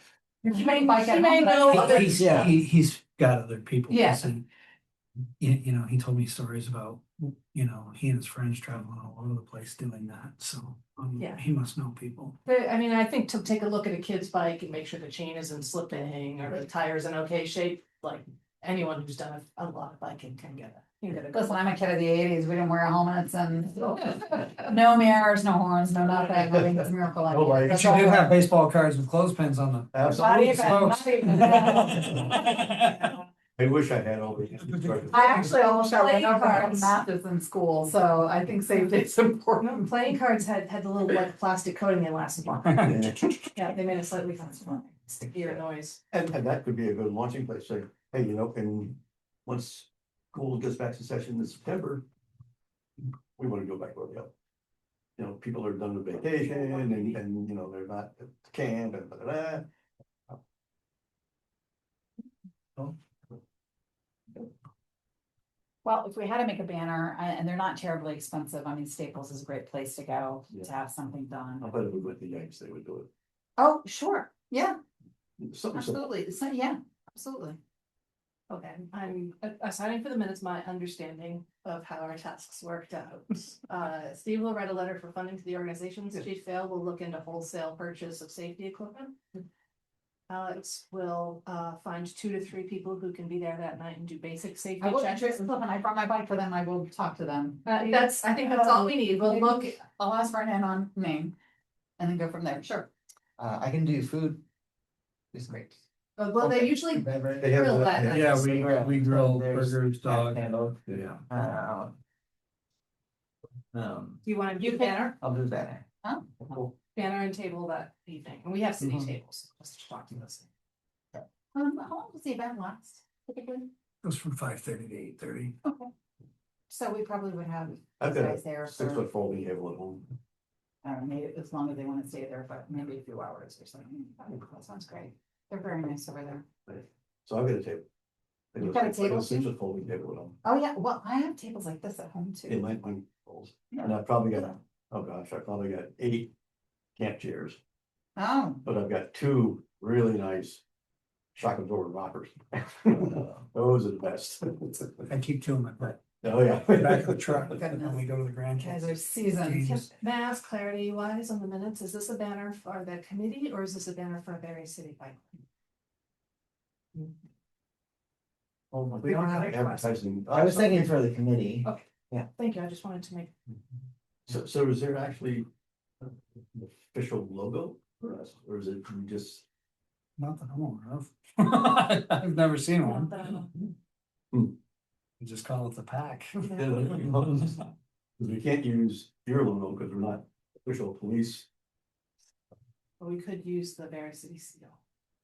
You may like He may know other- Yeah. He's got other people. Yeah. You know, he told me stories about, you know, he and his friends traveling all over the place doing that, so. Yeah. He must know people. But I mean, I think to take a look at a kid's bike and make sure the chain isn't slipping or the tire's in okay shape, like anyone who's done a lot of biking can get a good. Listen, I'm a kid of the 80s. We didn't wear helmets and no mirrors, no horns, no nothing. I think it's a miracle. No lights. But That's you all did I- have baseball cards with clothespins on them. Not Absolutely. even, not even. I wish I had all the. I actually almost got run over on matches in school, so I think safety is important. Playing cards had the little like plastic coating they lasted longer. And Yeah, they made it slightly faster, stickier noise. that could be a good launching place, say, hey, you know, and once school gets back to session in September. We wanna go back rodeo. you know, people are done with vacation and, you know, they're not at camp and blah. Well, if we had to make a banner, and they're not terribly expensive, I mean, Staples is a great place to go to Yeah. have something I done. bet if we went to Yanks, they would do Oh, sure, yeah, it. Something, absolutely, it's not, yeah, absolutely. Okay, I'm assigning for the minutes my understanding of how our tasks worked out. Steve will write a letter for funding to the organizations. Yeah. Chief Fail will look into wholesale purchase of safety equipment. Alex will find 2 to 3 people who can be there that night and do basic safety I will, checks. when I brought my bike for them, I will talk to them. I think that's all we need. We'll look. I'll ask for an in on name. And then go from there, sure. I can do food. It's great. Well, they usually Beverage. They have grill the- that night. Yeah, So we grill there's burgers, dog. handled. Yeah. Do you want to do You the can- banner? I'll do that. Oh, Banner and table that evening, and we have city Mhm. tables, just to talk to us. how long does the event last typically? Goes from 5:30 to 8:30. Okay. So we probably would have I've these got guys there a for, 6-foot folding table at home. maybe as long as they wanna stay there, but maybe a few hours or something. That sounds great. They're very nice over there. So I've got a table. You've got a table too? 6-foot folding table at home. Oh, yeah, well, I have tables like this at home It too. might, and I've probably got, oh gosh, I've probably got 8 camp chairs, Oh, but I've got 2 really nice shock absorbent rockers. Those are the best. I keep two in my butt. Oh, yeah. Back of the truck when we go to the Grand guys Canyon. are seasoned. Jeez. May I ask clarity wise on the minutes, is this a banner for the committee or is this a banner for Barre City Bike? We don't have. Advertising. I was thinking for the committee. Thank you, I just wanted to make, So is there actually an official logo for us, or is it just? Not that I'm aware of. I've never seen one. We just call it the pack. Because we can't use your logo because we're not official police. we could use the Barre City seal.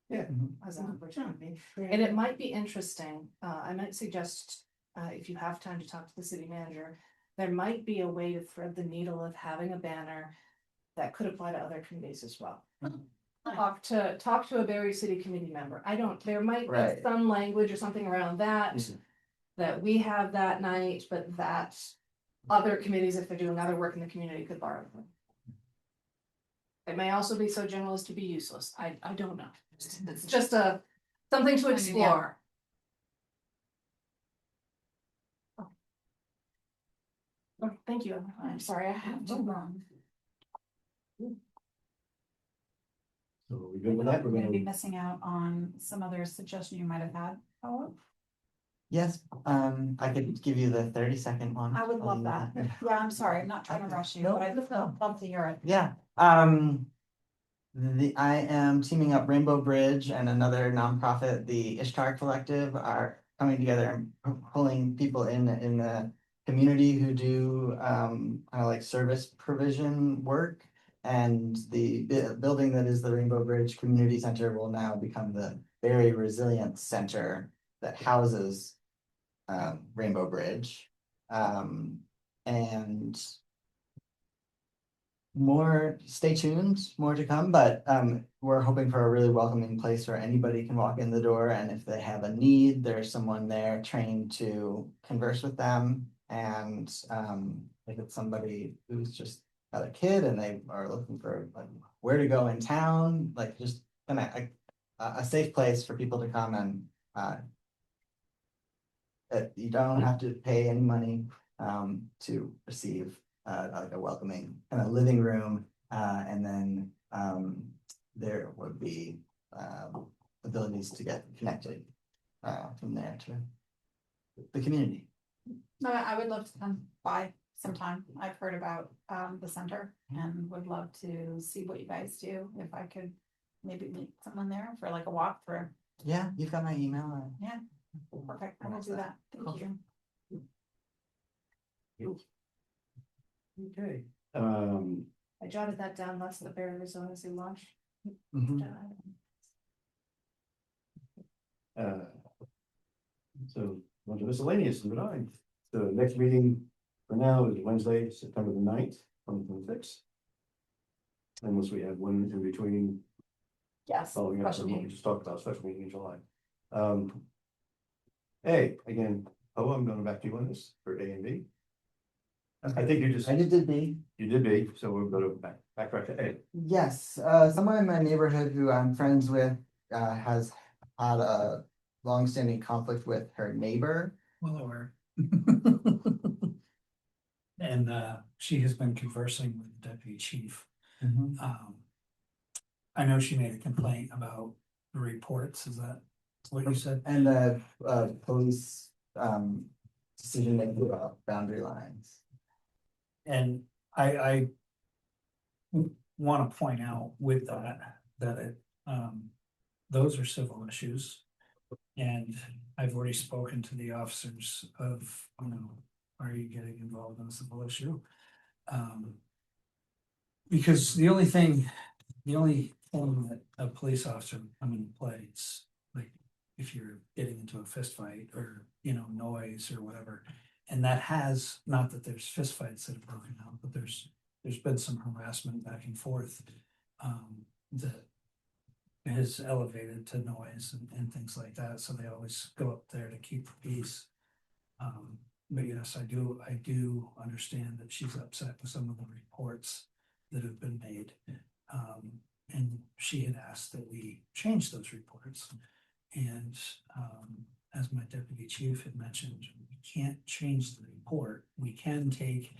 Yeah. As an opportunity, and it might be interesting, I might suggest, if you have time to talk to the city manager. There might be a way to thread the needle of having a banner that could apply to other committees as well. Talk to a Barre City committee member, there might be Right. some language or something around that. Mhm. That we have that night, but that other committees, if they're doing other work in the community, could borrow from. It may also be so general as to be useless, I don't know, it's just something to explore. Oh, thank you, I'm sorry, I have to run. So we good with that? We're We're gonna be gonna, missing out on some other suggestion you might have had. Oh, Yes, I could give you the 30-second one. I would I'll love email that. it. Yeah, I'm sorry, I'm not trying to rush you, No, but I'd no. love to hear it. Yeah, I am teaming up Rainbow Bridge and another nonprofit, the Ishtar Collective, are coming together and pulling people in the community who do kind of like service provision work. And the building that is the Rainbow Bridge Community Center will now become the Barre Resilience Center that houses Rainbow Bridge. And more, stay tuned, more to come, but we're hoping for a really welcoming place where anybody can walk in the door, and if they have a need, there's someone there trained to converse with them. And if it's somebody who's just got a kid and they are looking for like where to go in town, like just a safe place for people to come and that you don't have to pay any money to receive like a welcoming kind of living room, and then there would be abilities to get connected from there to the community. No, I would love to come by sometime. I've heard about the center and would love to see what you guys do. If I could maybe meet someone there for like a walkthrough. Yeah, you've got my email. Yeah, perfect. I will do that. Thank you. okay, I jotted that down, that's the Barre Resiliency launch. Mhm. So, on to miscellaneous, number 9. The next meeting for now is Wednesday, September the 9th. 2026. Unless we have one in between, Yes. following up on special what we meeting. just talked about, special meeting in July. A, again, I'm going back to you on this for A and B. I think you just, I just did B. you did B, so we'll go to backtrack to A. Yes, someone in my neighborhood who I'm friends with, has had a longstanding conflict with her neighbor. Well aware. And she has been conversing with the deputy chief. I know she made a complaint about the reports, is that what you said? And the, police, decision making about boundary lines. And I want to point out with that it, those are civil issues. And I've already spoken to the officers of, are you getting involved in a civil issue? Because the only thing that a police officer come into play is like, if you're getting into a fist fight or, noise or whatever. And that has, not that there's fist fights that have broken out, but there's been some harassment back and forth. That has elevated to noise and things like that, so they always go up there to keep the peace. But yes, I do understand that she's upset with some of the reports that have been made. And she had asked that we change those reports. And as my deputy chief had mentioned, we can't change the report. We can take,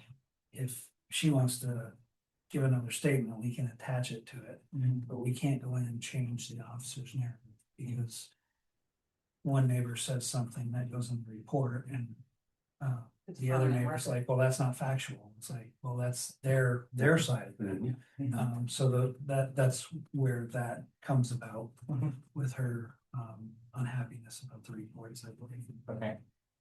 if she wants to give another statement, we can attach it to it. But we can't go in and change the officer's narrative because one neighbor says something that goes in the report and It's the other permanent neighbor's record. like, well, that's not factual. It's like, well, that's their side of it. So that's where that comes about with her unhappiness about the reports, I believe. Okay,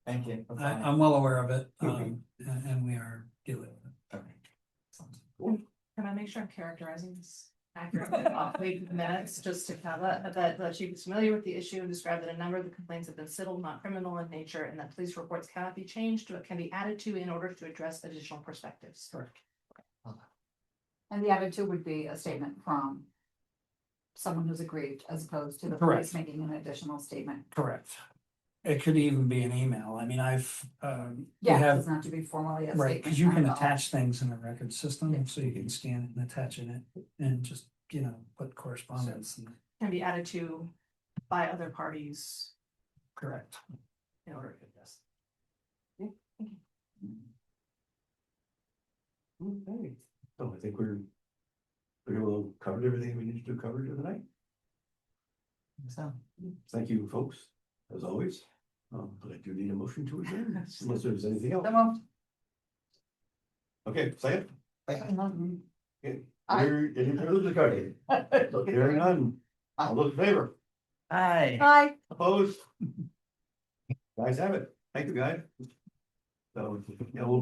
thank you. That's all. I'm well aware of it, and we are dealing with it. Okay. Can I make sure I'm characterizing this accurately? I'll leave the minutes just to cover that she was familiar with the issue and described that a number of the complaints have been civil, not criminal in nature, and that police reports cannot be changed or can be added to in order to address additional perspectives. Correct. And the other two would be a statement from someone who's aggrieved as opposed to the Correct. police making an additional statement. Correct. It could even be an email. I mean, I've, we Yeah, it have, doesn't have to be formally a right, statement. because you can at all. attach things in a record system, so you can scan it and attach it and just, put correspondence. And Can be added to by other parties correct. in order to address. Okay, so I think we're will covered everything we need to cover tonight. So, Thank you, folks, as always. But I do need a motion to adjourn, unless there's anything else. So moved. Okay, say it. Mhm. Okay. Aye. Any further discussion? Hearing none. All those in favor? Hi. Bye. Opposed? Guys have it. Thank you, guys. So, we'll be.